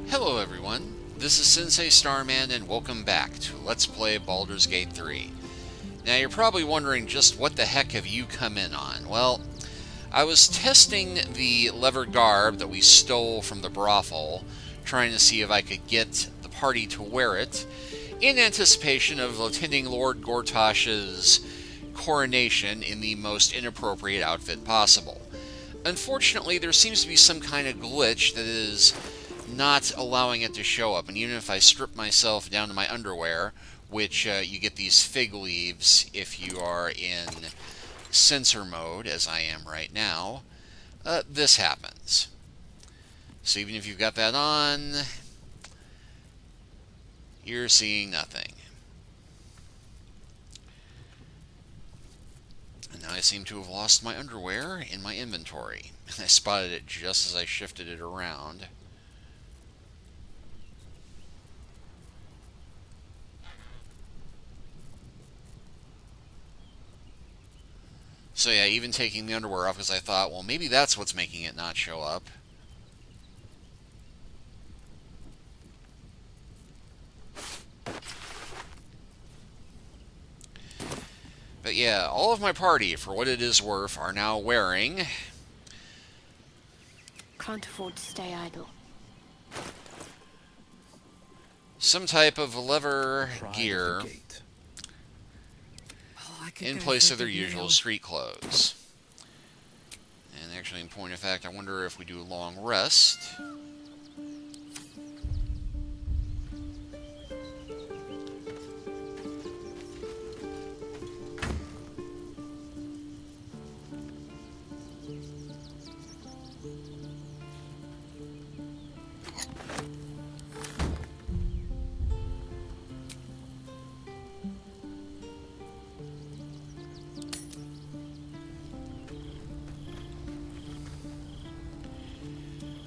Hello everyone, this is Sensei Starman and welcome back to Let's Play Baldur's Gate 3. Now you're probably wondering just what the heck have you come in on? Well, I was testing the leather garb that we stole from the brothel, trying to see if I could get the party to wear it, in anticipation of attending Lord Gartosh's coronation in the most inappropriate outfit possible. Unfortunately, there seems to be some kind of glitch that is not allowing it to show up, and even if I strip myself down to my underwear, which you get these fig leaves if you are in sensor mode, as I am right now, this happens. So even if you've got that on, you're seeing nothing. And now I seem to have lost my underwear in my inventory. I spotted it just as I shifted it around. So yeah, even taking the underwear off, because I thought, well, maybe that's what's making it not show up. But yeah, all of my party, for what it is worth, are now wearing... Can't afford to stay idle. some type of leather gear in place of their usual street clothes. And actually, in point of fact, I wonder if we do a long rest.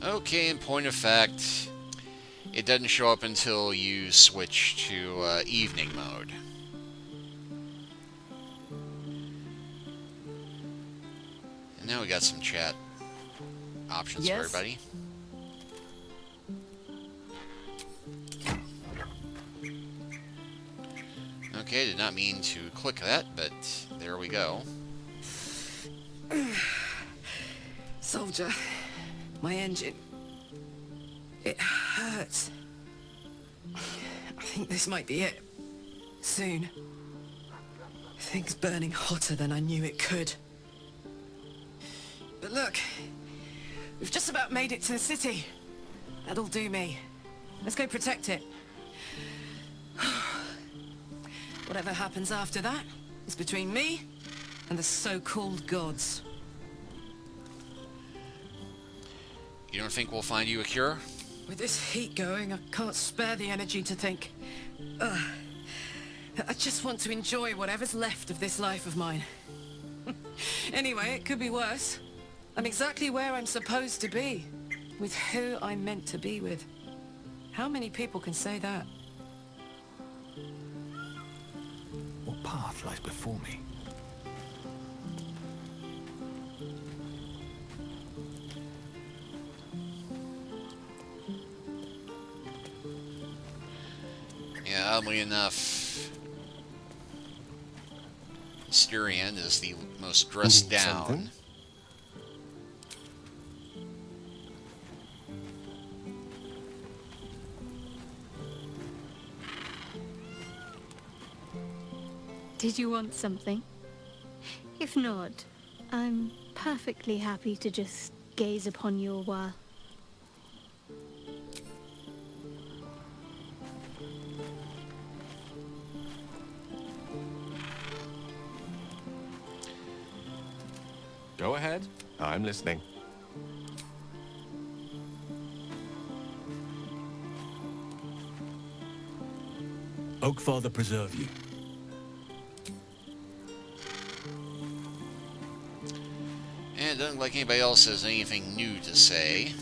Okay, in point of fact, it doesn't show up until you switch to evening mode. And now we got some chat options for everybody. Okay, did not mean to click that, but there we go. Soldier, my engine, it hurts. I think this might be it. Soon. Things burning hotter than I knew it could. But look, we've just about made it to the city. That'll do me. Let's go protect it. Whatever happens after that is between me and the so-called gods. You don't think we'll find you a cure? With this heat going, I can't spare the energy to think. I just want to enjoy whatever's left of this life of mine. Anyway, it could be worse. I'm exactly where I'm supposed to be, with who I'm meant to be with. How many people can say that? What path lies before me? Yeah, oddly enough, Styrian is the most dressed down. Something? Did you want something? If not, I'm perfectly happy to just gaze upon you a while. Go ahead. I'm listening. Oakfather preserve you. And it doesn't look like anybody else has anything new to say.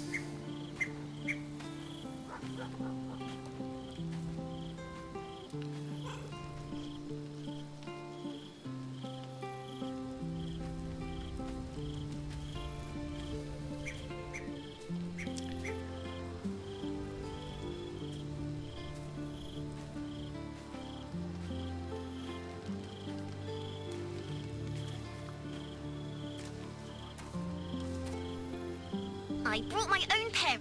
I brought my own pair.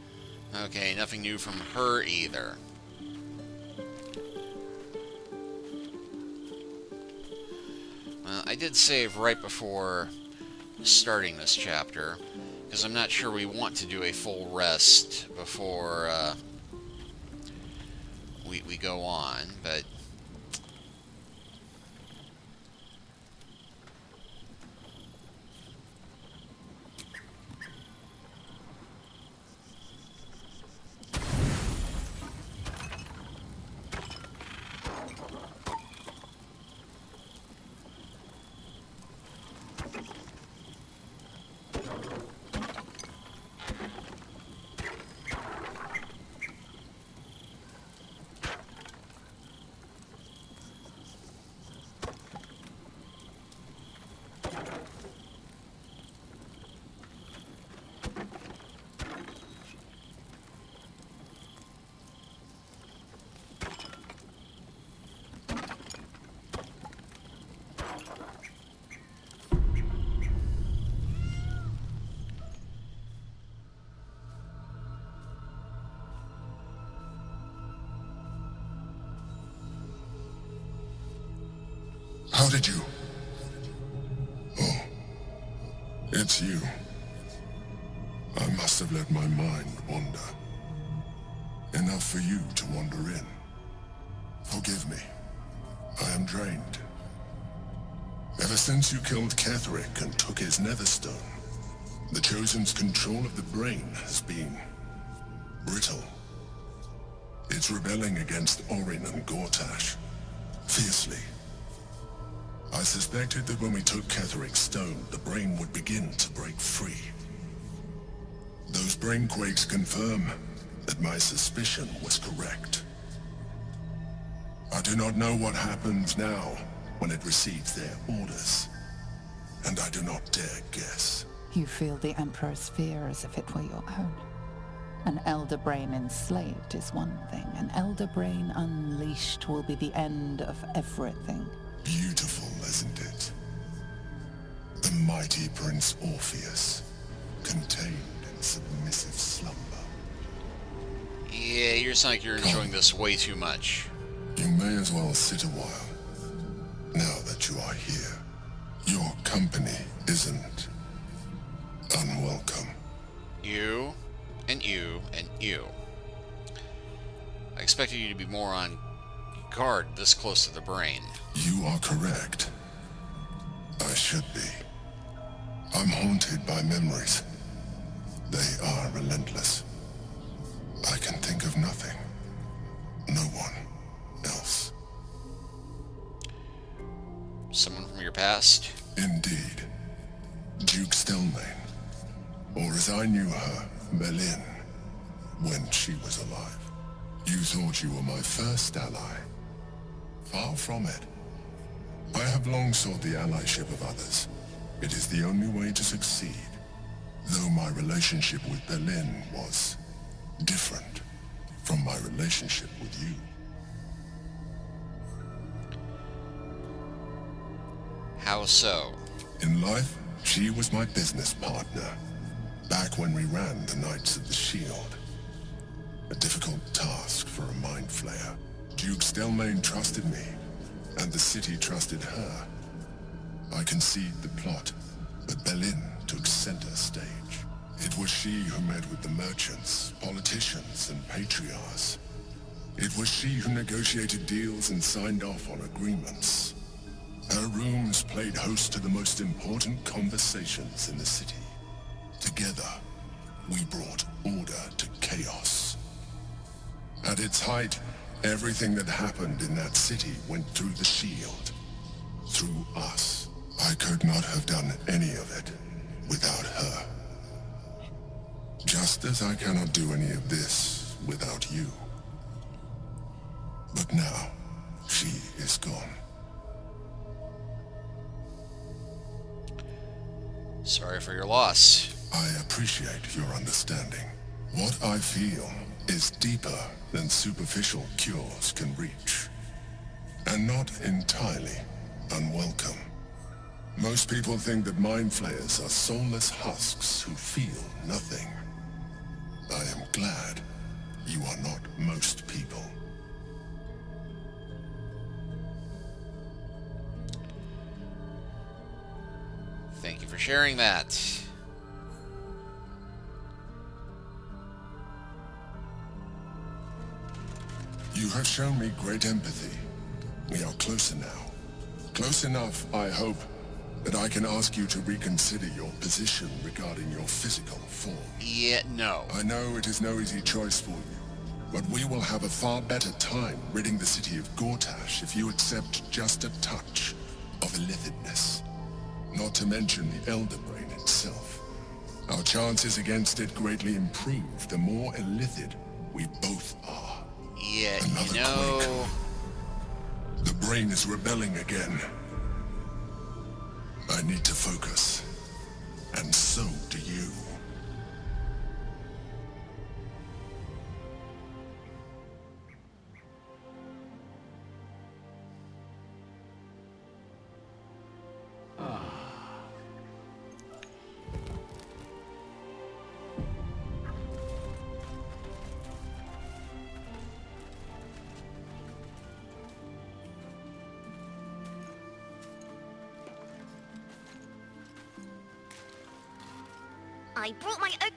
Okay, nothing new from her either. Well, I did save right before starting this chapter, because I'm not sure we want to do a full rest before we go on, but... How did you? Oh, it's you. I must have let my mind wander. Enough for you to wander in. Forgive me. I am drained. Ever since you killed Ketheric and took his netherstone, the Chosen's control of the brain has been brittle. It's rebelling against Orin and Gartosh fiercely. I suspected that when we took Ketheric's stone, the brain would begin to break free. Those brain quakes confirm that my suspicion was correct. I do not know what happens now when it receives their orders, and I do not dare guess. You feel the Emperor's fear as if it were your own. An elder brain enslaved is one thing. An elder brain unleashed will be the end of everything. Beautiful, isn't it? The mighty Prince Orpheus, contained in submissive slumber. Yeah, you sound like you're enjoying this way too much. You may as well sit a while, now that you are here. Your company isn't unwelcome. You, and you, and you. I expected you to be more on guard this close to the brain. You are correct. I should be. I'm haunted by memories. They are relentless. I can think of nothing. No one else. Someone from your past? Indeed. Duke Stelmane. Or as I knew her, Belin, when she was alive. You thought you were my first ally. Far from it. I have long sought the allyship of others. It is the only way to succeed. Though my relationship with Belin was different from my relationship with you. How so? In life, she was my business partner. Back when we ran the Knights of the Shield. A difficult task for a mind flayer. Duke Stelmane trusted me, and the city trusted her. I conceived the plot, but Belin took center stage. It was she who met with the merchants, politicians, and patriarchs. It was she who negotiated deals and signed off on agreements. Her rooms played host to the most important conversations in the city. Together, we brought order to chaos. At its height, everything that happened in that city went through the shield. Through us. I could not have done any of it without her. Just as I cannot do any of this without you. But now, she is gone. Sorry for your loss. I appreciate your understanding. What I feel is deeper than superficial cures can reach. And not entirely unwelcome. Most people think that mind flayers are soulless husks who feel nothing. I am glad you are not most people. Thank you for sharing that. You have shown me great empathy. We are closer now. Close enough, I hope, that I can ask you to reconsider your position regarding your physical form. Yeah, no. I know it is no easy choice for you, but we will have a far better time ridding the city of Gartosh if you accept just a touch of illithidness. Not to mention the Elder Brain itself. Our chances against it greatly improve the more illithid we both are. Yeah, Another you know... quake. The brain is rebelling again. I need to focus. And so do you. I brought my own...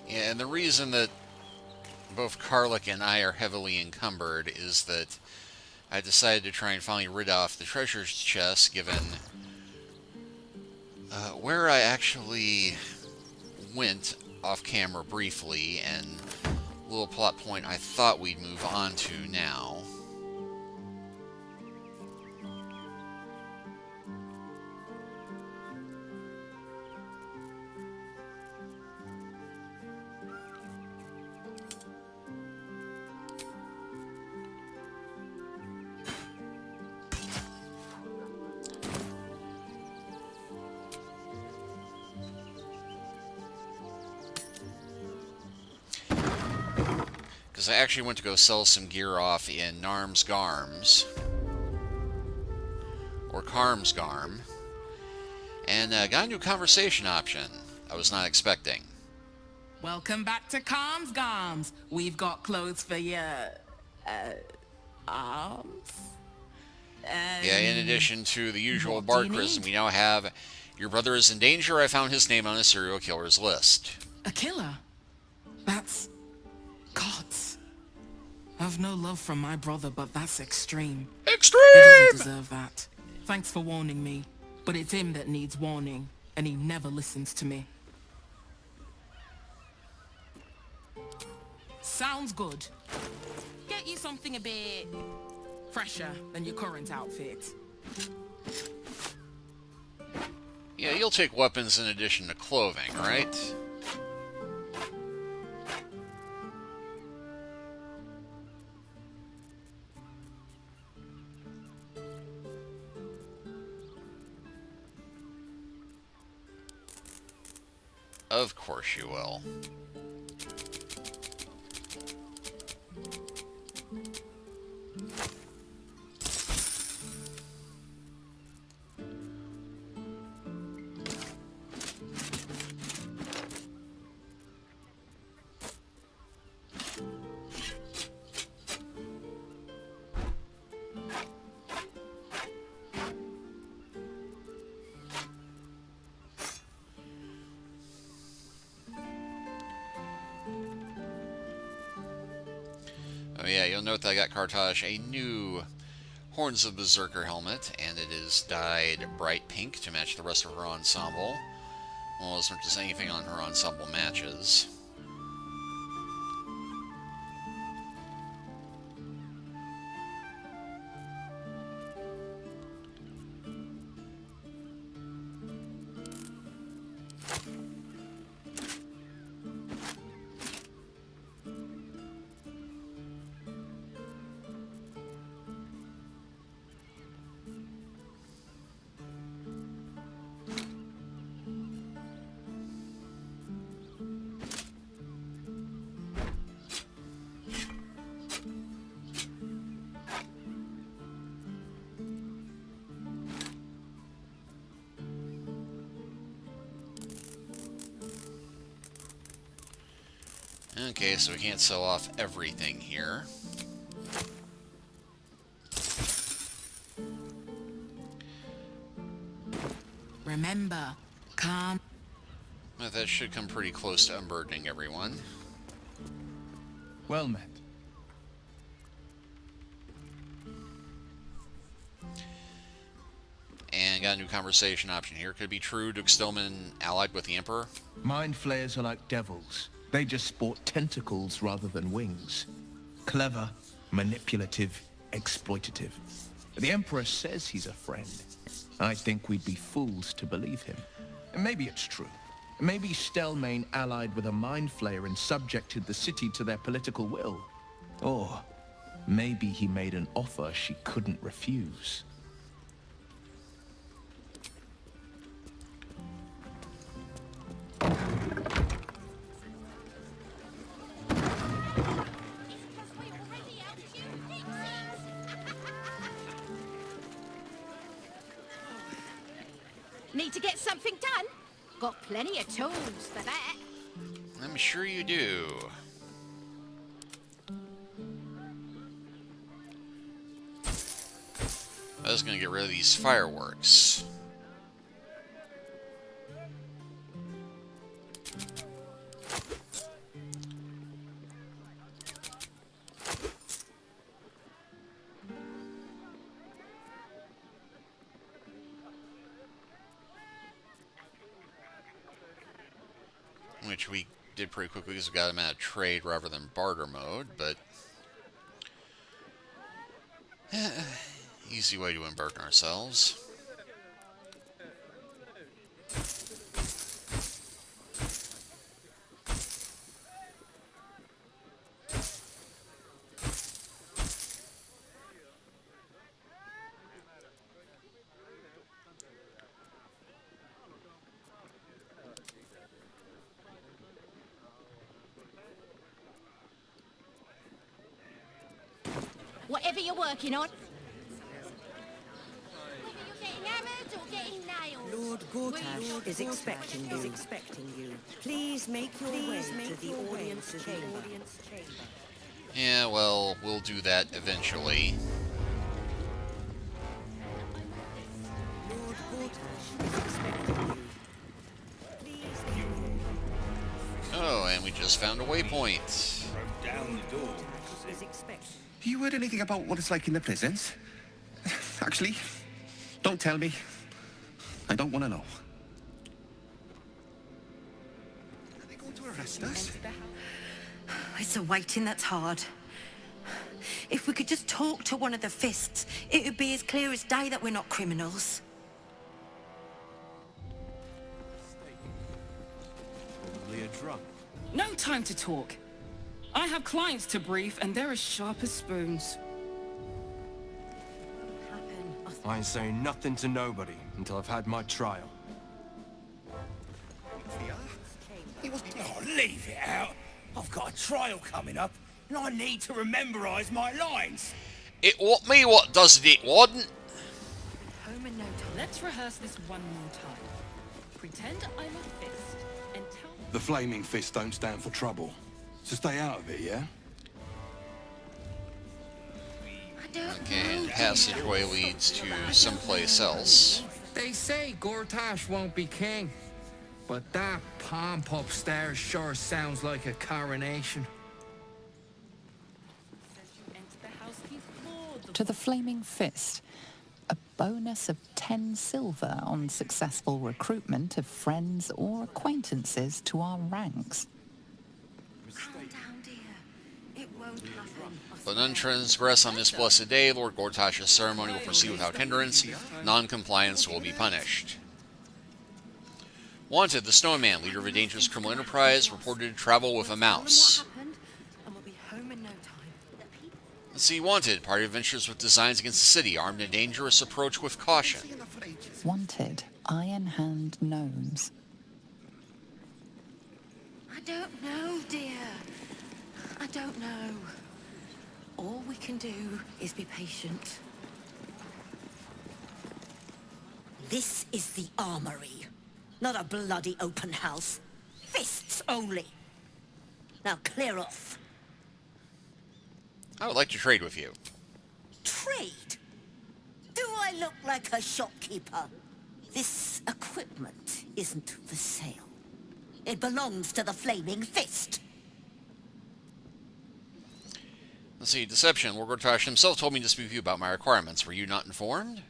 Yeah, and the reason that both Karlik and I are heavily encumbered is that I decided to try and finally rid off the treasure chest, given where I actually went off camera briefly, and a little plot point I thought we'd move on to now. Because I actually went to go sell some gear off in Narm's Garms, or Karm's Garm, and got a new conversation option I was not expecting. Welcome back to Calm's Garms. We've got clothes for your... arms? Yeah, in addition to the usual what do you barbarism, need? we now have, your brother is in danger, I found his name on a serial killer's list. A killer? That's... gods. I've no love from my brother, but that's extreme. He doesn't deserve that. Thanks for warning me, but it's him that needs warning, and he never listens to me. Sounds good. Get you something a bit fresher than your current outfit. Yeah, you'll take weapons in addition to clothing, right? Of course you will. Oh yeah, you'll note that I got Gartosh a new Horns of Berserker helmet, and it is dyed bright pink to match the rest of her ensemble. Well, as much as anything on her ensemble matches. Okay, so we can't sell off everything here. Remember, calm. But that should come pretty close to unburdening everyone. Well met. And got a new conversation option here. Could it be true Duke Stillman allied with the Emperor? Mind flayers are like devils. They just sport tentacles rather than wings. Clever, manipulative, exploitative. The Emperor says he's a friend. I think we'd be fools to believe him. And maybe it's true. Maybe Stelmane allied with a mind flayer and subjected the city to their political will. Or maybe he made an offer she couldn't refuse. Need to get something done? Got plenty of tools for that. I'm sure you do. I was gonna get rid of these fireworks. Which we did pretty quickly because we got them out of trade rather than barter mode, but easy way to unburden ourselves. Whatever you're working on. Whether you're getting hammered or getting nailed. Lord Gartosh is expecting you. Please make your way to the audience chamber. Yeah, well, we'll do that eventually. Lord Gartosh is expecting you. Oh, and we just found a waypoint. Down the door. Is expecting. Have you heard anything about what it's like in the prisons? Actually, don't tell me. I don't want to know. Are they going to arrest us? It's the waiting that's hard. If we could just talk to one of the fists, it would be as clear as day that we're not criminals. Probably a drunk. No time to talk. I have clients to brief, and they're as sharp as spoons. I ain't saying nothing to nobody until I've had my trial. Oh, leave it out. I've got a trial coming up, and I need to rememberize my lines. It what me what does it wouldn't? Home in no time. Let's rehearse this one more time. Pretend I'm a fist, and tell me... The flaming fist don't stand for trouble. So stay out of it, yeah? Okay, and passageway leads to someplace else. They say Gartosh won't be king, but that pomp upstairs sure sounds like a coronation. To the Flaming Fist, a bonus of 10 silver on successful recruitment of friends or acquaintances to our ranks. Calm down, dear. It won't happen. But none transgress on this blessed day. Lord Gartosh's ceremony will proceed without hindrance. Non-compliance will be punished. Wanted, the Snowman, leader of a dangerous criminal enterprise, reported to travel with a mouse. And we'll be home in no time. Let's see, wanted, party of adventurers with designs against the city, armed and dangerous, approach with caution. Wanted, Iron Hand gnomes. I don't know, dear. I don't know. All we can do is be patient. This is the armory, not a bloody open house. Fists only. Now clear off. I would like to trade with you. Trade? Do I look like a shopkeeper? This equipment isn't for sale. It belongs to the Flaming Fist. Let's see, deception. Lord Gartosh himself told me to speak with you about my requirements. Were you not informed?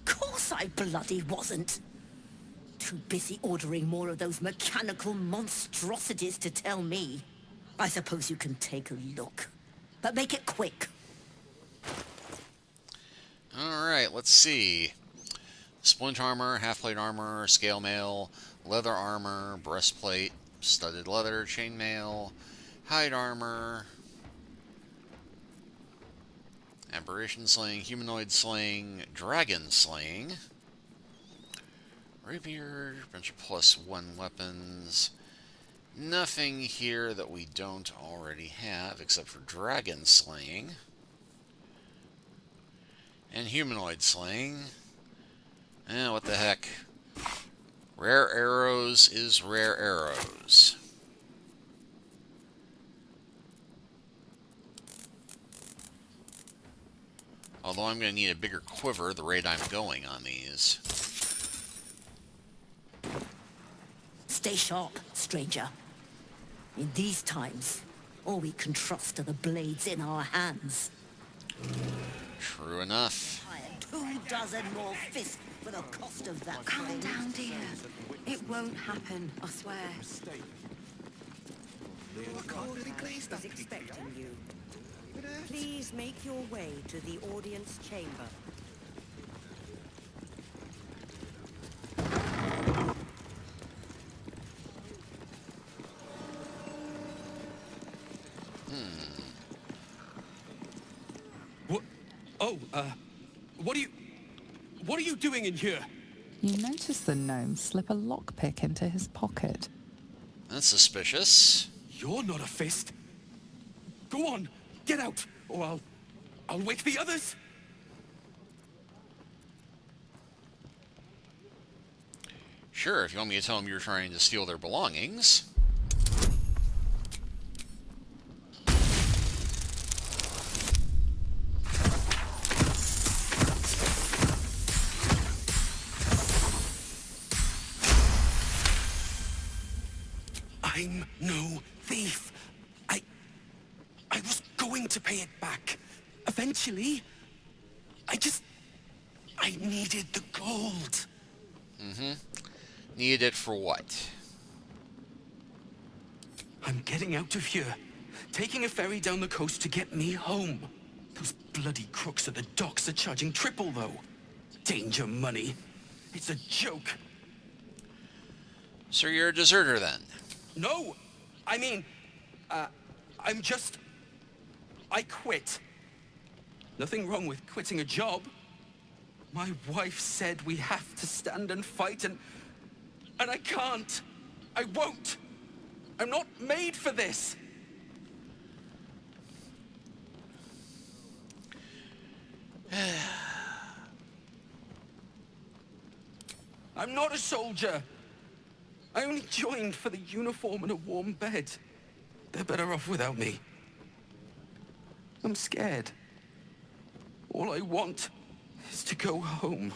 Course I bloody wasn't. Too busy ordering more of those mechanical monstrosities to tell me. I suppose you can take a look, but make it quick. Alright, let's see. Splint armor, half-plate armor, scale mail, leather armor, breastplate, studded leather, chainmail, hide armor, aberration sling, humanoid sling, dragon sling, rapier, bunch of +1 weapons. Nothing here that we don't already have, except for dragon slaying. And humanoid slaying. What the heck. Rare arrows is rare arrows. Although I'm going to need a bigger quiver the rate I'm going on these. Stay sharp, stranger. In these times, all we can trust are the blades in our hands. True enough. 24 more fists for the cost of that. Calm down, dear. It won't happen, I swear. Is expecting you. Please make your way to the audience chamber. What? Oh, what are you doing in here? You notice the gnome slip a lockpick into his pocket. That's suspicious. You're not a fist. Go on, get out, or I'll wake the others. Sure, if you want me to tell them you're trying to steal their belongings. I'm no thief. I was going to pay it back. Eventually. I needed the gold. Mm-hmm. Needed it for what? I'm getting out of here. Taking a ferry down the coast to get me home. Those bloody crooks at the docks are charging triple, though. Danger money. It's a joke. So you're a deserter, then? No! I mean, I quit. Nothing wrong with quitting a job. My wife said we have to stand and fight, and I can't. I won't. I'm not made for this. I'm not a soldier. I only joined for the uniform and a warm bed. They're better off without me. I'm scared. All I want is to go home.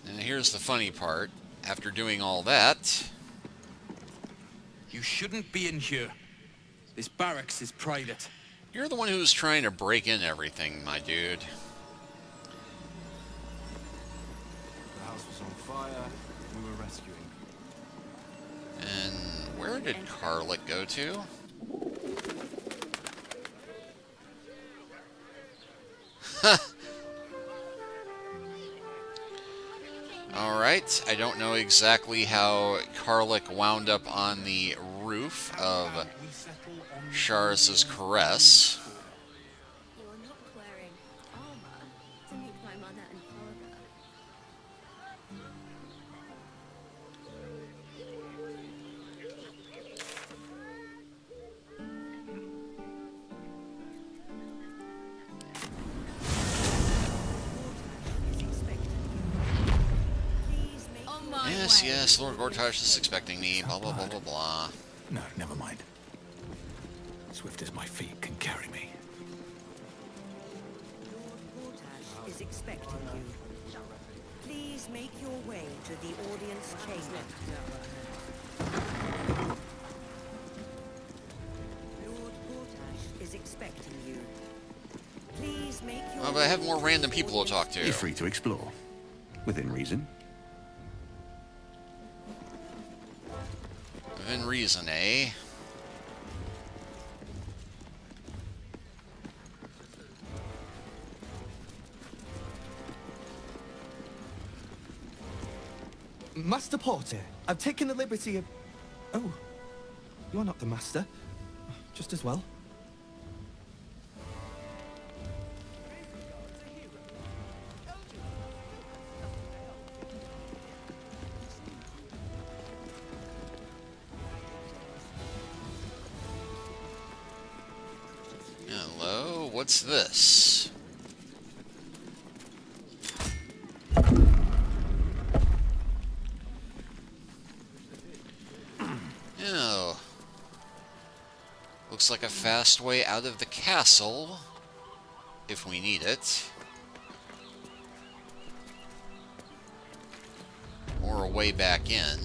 And here's the funny part. After doing all that... You shouldn't be in here. This barracks is private. You're the one who's trying to break in everything, my dude. The house was on fire. We were rescuing. And where did Karlik go to? Alright, I don't know exactly how Karlik wound up on the roof of Sharis's Caress. Yes, yes, Lord Gartosh is expecting me, blah, blah, blah, blah, blah. No, never mind. Swift as my feet can carry me. Lord Gartosh is expecting you. Please make your way to the audience chamber. Lord Gartosh is expecting you. Please make your But I have more random people to talk to. You're free to explore. Within reason. Within reason, eh? Master Porter, I've taken the liberty of... Oh, you're not the master. Just as well. Hello, what's this? Oh. Looks like a fast way out of the castle, if we need it. Or a way back in.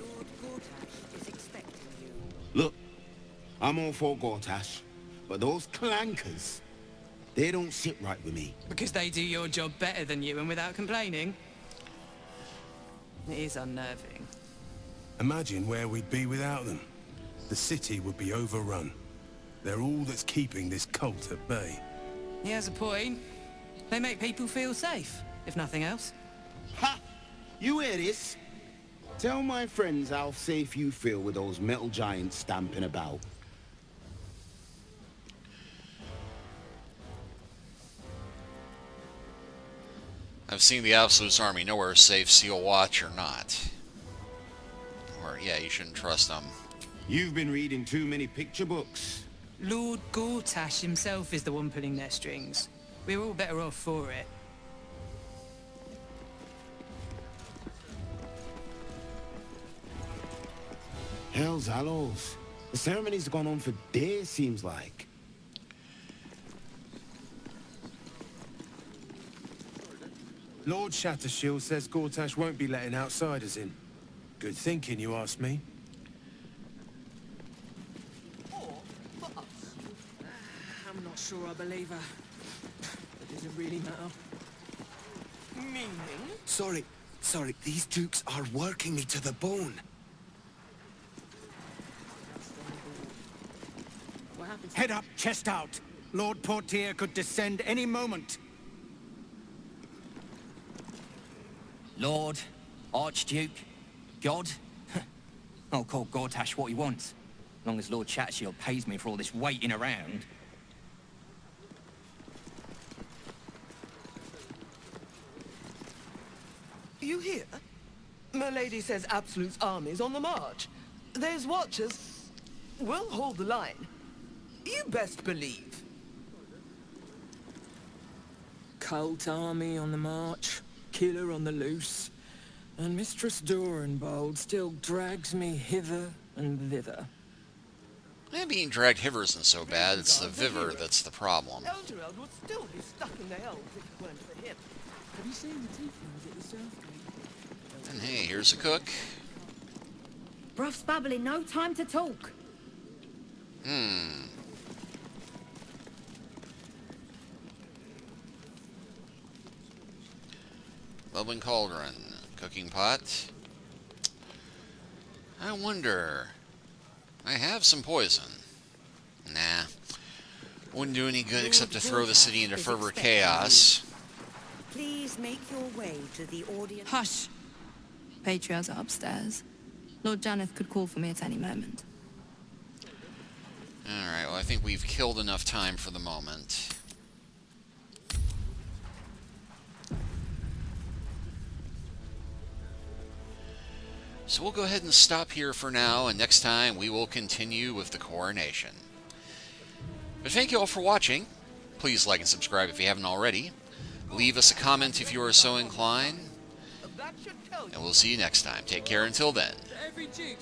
Lord Gartosh is expecting you. Look, I'm all for Gartosh, but those clankers, they don't sit right with me. Because they do your job better than you and without complaining. It is unnerving. Imagine where we'd be without them. The city would be overrun. They're all that's keeping this cult at bay. He has a point. They make people feel safe, if nothing else. Ha! You hear this? Tell my friends how safe you feel with those metal giants stamping about. I've seen the Absolute's army nowhere safe, seal watch or not. Or, yeah, you shouldn't trust them. You've been reading too many picture books. Lord Gartosh himself is the one pulling their strings. We're all better off for it. Hell's hallows. The ceremony's gone on for days, seems like. Lord Shattershield says Gartosh won't be letting outsiders in. Good thinking, you ask me. I'm not sure I believe her. It doesn't really matter. Meaning? Sorry, these dukes are working me to the bone. Head up, chest out. Lord Portier could descend any moment. Lord, Archduke, God. I'll call Gartosh what he wants, as long as Lord Chatshield pays me for all this waiting around. You hear? My lady says Absolute's army's on the march. There's watchers. We'll hold the line. You best believe. Cult army on the march, killer on the loose, and Mistress Dorenbold still drags me hither and thither. Being dragged hither isn't so bad, it's the Viver that's the problem. Eldereld would still be stuck in the elves if it weren't for him. Have you seen the tieflings at the south gate? And hey, here's a cook. Bruff's babbling, no time to talk. Bubbling cauldron. Cooking pot. I wonder... I have some poison. Nah. Wouldn't do any good except to throw the city into further chaos. Please make your way to the audience. Hush! Patriarchs are upstairs. Lord Janeth could call for me at any moment. Alright, well I think we've killed enough time for the moment. So we'll go ahead and stop here for now, and next time we will continue with the coronation. But thank you all for watching. Please like and subscribe if you haven't already. Leave us a comment if you are so inclined. And we'll see you next time. Take care until then.